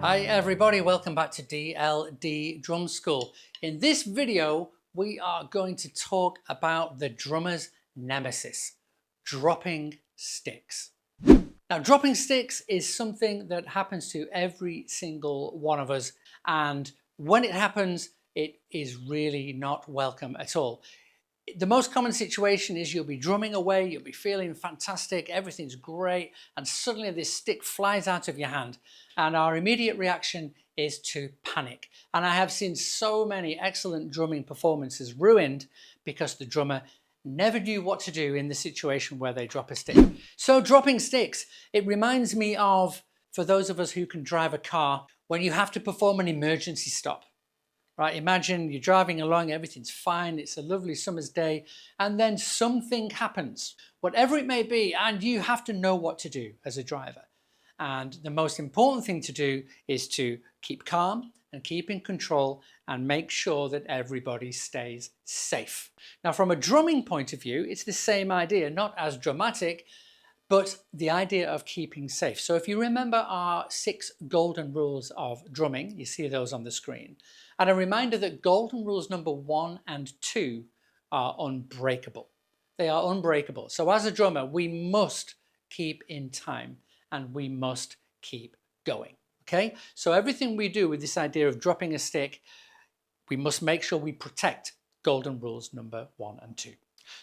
Hi everybody, welcome back to DLD Drum School. In this video, we are going to talk about the drummer's nemesis, dropping sticks. Now, dropping sticks is something that happens to every single one of us, and when it happens, it is really not welcome at all. The most common situation is you'll be drumming away, you'll be feeling fantastic, everything's great, and suddenly this stick flies out of your hand. And our immediate reaction is to panic. And I have seen so many excellent drumming performances ruined because the drummer never knew what to do in the situation where they drop a stick. So dropping sticks, it reminds me of, for those of us who can drive a car, when you have to perform an emergency stop. Right, imagine you're driving along, everything's fine, it's a lovely summer's day, and then something happens, whatever it may be, and you have to know what to do as a driver. And the most important thing to do is to keep calm and keep in control and make sure that everybody stays safe. Now, from a drumming point of view, it's the same idea, not as dramatic, but the idea of keeping safe. So if you remember our 6 golden rules of drumming, you see those on the screen. And a reminder that golden rules number 1 and 2 are unbreakable. They are unbreakable. So as a drummer, we must keep in time and we must keep going. Okay? So everything we do with this idea of dropping a stick, we must make sure we protect golden rules number 1 and 2.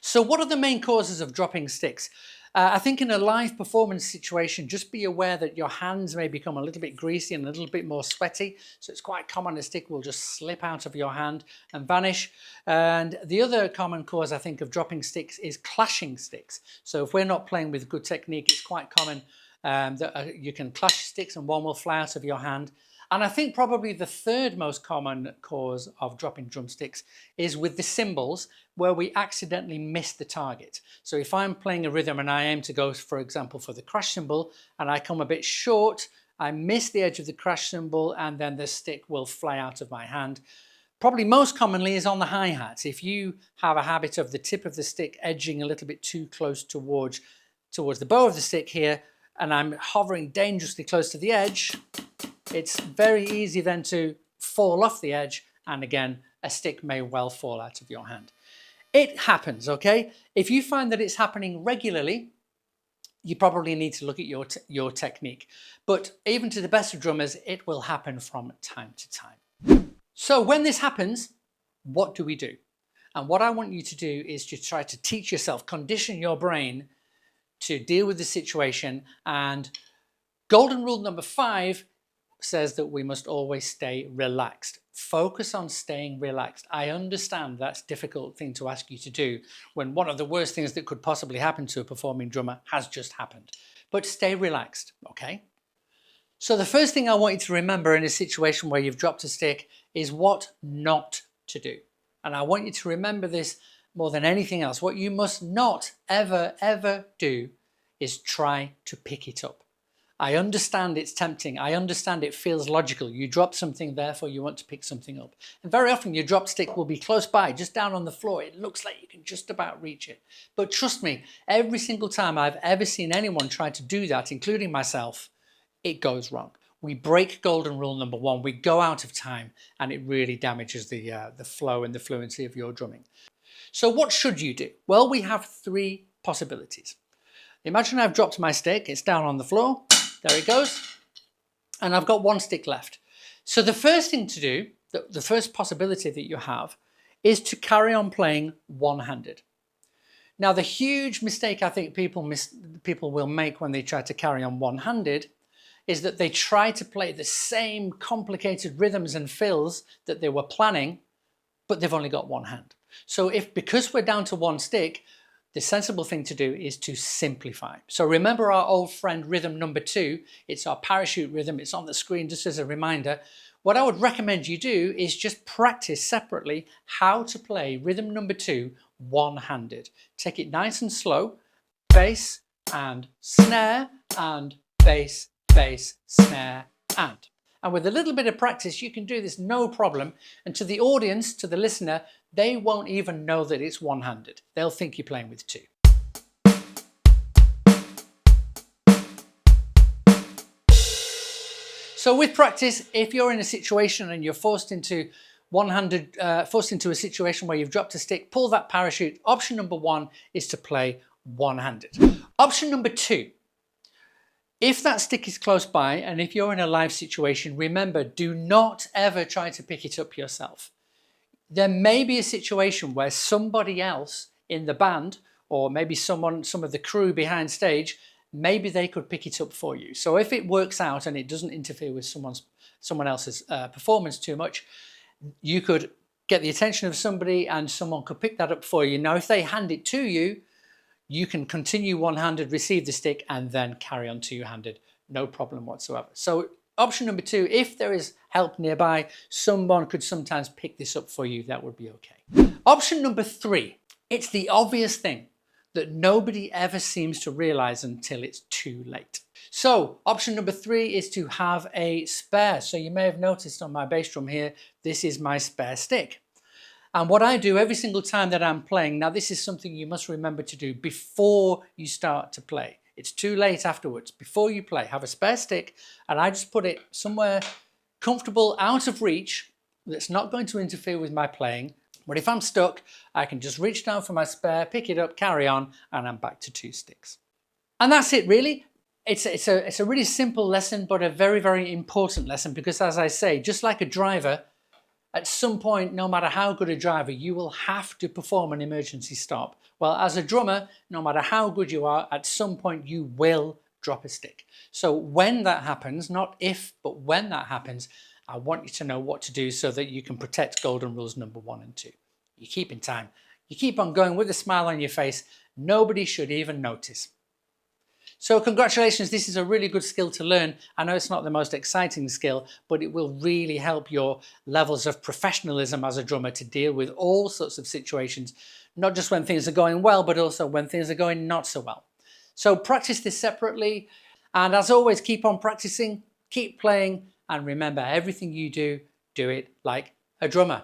So what are the main causes of dropping sticks? I think in a live performance situation, just be aware that your hands may become a little bit greasy and a little bit more sweaty. So it's quite common a stick will just slip out of your hand and vanish. And the other common cause, I think, of dropping sticks is clashing sticks. So if we're not playing with good technique, it's quite common that you can clash sticks and one will fly out of your hand. And I think probably the third most common cause of dropping drumsticks is with the cymbals, where we accidentally miss the target. So if I'm playing a rhythm and I aim to go, for example, for the crash cymbal, and I come a bit short, I miss the edge of the crash cymbal, and then the stick will fly out of my hand. Probably most commonly is on the hi-hat. If you have a habit of the tip of the stick edging a little bit too close towards the bow of the stick here, and I'm hovering dangerously close to the edge, it's very easy then to fall off the edge, and again, a stick may well fall out of your hand. It happens, okay? If you find that it's happening regularly, you probably need to look at your technique. But even to the best of drummers, it will happen from time to time. So when this happens, what do we do? And what I want you to do is to try to teach yourself, condition your brain to deal with the situation. And golden rule number 5 says that we must always stay relaxed. Focus on staying relaxed. I understand that's a difficult thing to ask you to do when one of the worst things that could possibly happen to a performing drummer has just happened. But stay relaxed, okay? So the first thing I want you to remember in a situation where you've dropped a stick is what not to do. And I want you to remember this more than anything else. What you must not ever, ever do is try to pick it up. I understand it's tempting. I understand it feels logical. You drop something, therefore you want to pick something up. And very often your drop stick will be close by, just down on the floor. It looks like you can just about reach it. But trust me, every single time I've ever seen anyone try to do that, including myself, it goes wrong. We break golden rule number 1. We go out of time, and it really damages the flow and the fluency of your drumming. So what should you do? Well, we have 3 possibilities. Imagine I've dropped my stick. It's down on the floor. There it goes. And I've got 1 stick left. So the first thing to do, the first possibility that you have, is to carry on playing one-handed. Now, the huge mistake I think people will make when they try to carry on one-handed is that they try to play the same complicated rhythms and fills that they were planning, but they've only got 1 hand. So because we're down to 1 stick, the sensible thing to do is to simplify. So remember our old friend rhythm number 2, it's our parachute rhythm, it's on the screen just as a reminder. What I would recommend you do is just practice separately how to play rhythm number 2 one-handed. Take it nice and slow, bass and snare and bass, bass, snare and. And with a little bit of practice, you can do this no problem. And to the audience, to the listener, they won't even know that it's one-handed. They'll think you're playing with 2. So with practice, if you're in a situation and you're forced into a situation where you've dropped a stick, pull that parachute. Option number 1 is to play one-handed. Option number 2, if that stick is close by and if you're in a live situation, remember, do not ever try to pick it up yourself. There may be a situation where somebody else in the band, or maybe some of the crew behind stage, maybe they could pick it up for you. So if it works out and it doesn't interfere with someone else's performance too much, you could get the attention of somebody and someone could pick that up for you. Now, if they hand it to you, you can continue one-handed, receive the stick, and then carry on two-handed. No problem whatsoever. So option number 2, if there is help nearby, someone could sometimes pick this up for you. That would be okay. Option number 3, it's the obvious thing that nobody ever seems to realize until it's too late. So option number 3 is to have a spare. So you may have noticed on my bass drum here, this is my spare stick. And what I do every single time that I'm playing, now this is something you must remember to do before you start to play. It's too late afterwards. Before you play, have a spare stick, and I just put it somewhere comfortable, out of reach, that's not going to interfere with my playing. But if I'm stuck, I can just reach down for my spare, pick it up, carry on, and I'm back to 2 sticks. And that's it, really. It's a really simple lesson, but a very, very important lesson, because as I say, just like a driver, at some point, no matter how good a driver, you will have to perform an emergency stop. Well, as a drummer, no matter how good you are, at some point you will drop a stick. So when that happens, not if, but when that happens, I want you to know what to do so that you can protect golden rules number 1 and 2. You keep in time. You keep on going with a smile on your face. Nobody should even notice. So congratulations, this is a really good skill to learn. I know it's not the most exciting skill, but it will really help your levels of professionalism as a drummer to deal with all sorts of situations, not just when things are going well, but also when things are going not so well. So practice this separately, and as always, keep on practicing, keep playing, and remember, everything you do, do it like a drummer.